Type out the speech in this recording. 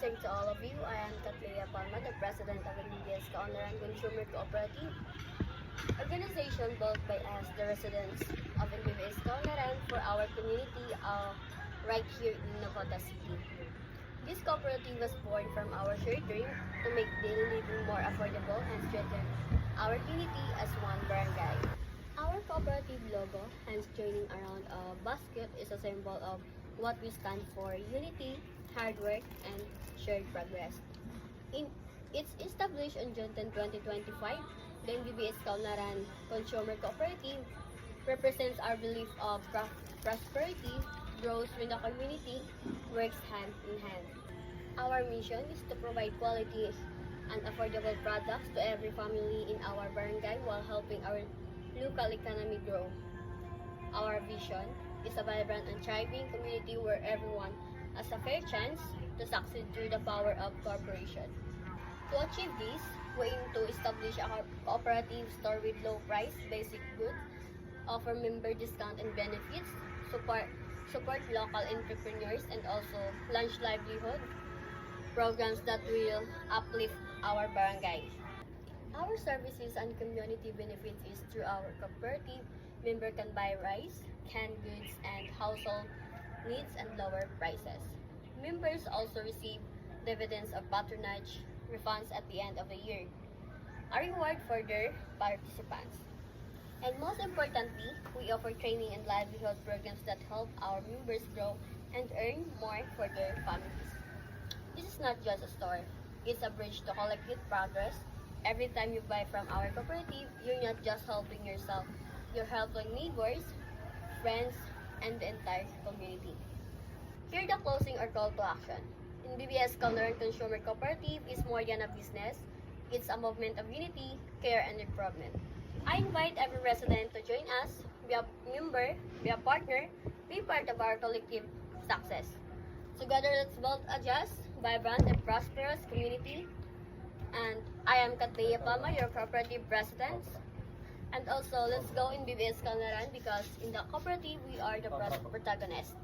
Greetings to all of you. I am Katlea Palma, the president of NBS Kaunlaran Consumer Cooperative organization built by us, the residents of NBS Kaunlaran, for our community right here in Navota City. This cooperative was born from our shared dream to make daily living more affordable and strengthen our unity as one barangay. Our cooperative logo, hence joining around a basket, is a symbol of what we stand for: unity, hard work, and shared progress. It's established on June 10, 2025, the MBBS Kaunlaran Consumer Cooperative represents our belief of prosperity grows when the community works hand in hand. Our mission is to provide quality and affordable products to every family in our barangay while helping our local economy grow. Our vision is a vibrant and thriving community where everyone has a fair chance to succeed through the power of cooperation. To achieve this, we aim to establish a cooperative store with low price basic goods, offer member discount and benefits, support local entrepreneurs, and also launch livelihood programs that will uplift our barangay. Our services and community benefits is through our cooperative. Member can buy rice, canned goods, and household needs and lower prices. Members also receive dividends of patronage refunds at the end of the year, a reward for their participants. And most importantly, we offer training and livelihood programs that help our members grow and earn more for their families. This is not just a store, it's a bridge to collective progress. Every time you buy from our cooperative, you're not just helping yourself, you're helping neighbors, friends, and the entire community. Here the closing or call to action. In BBS Kaunlaran Consumer Cooperative is more than a business, it's a movement of unity, care, and improvement. I invite every resident to join us, be a member, be a partner, be part of our collective success. Together, let's build a just, vibrant, and prosperous community. And I am Katlea Palma, your cooperative president. And also, let's go in BBS Kaunlaran because in the cooperative, we are the protagonists.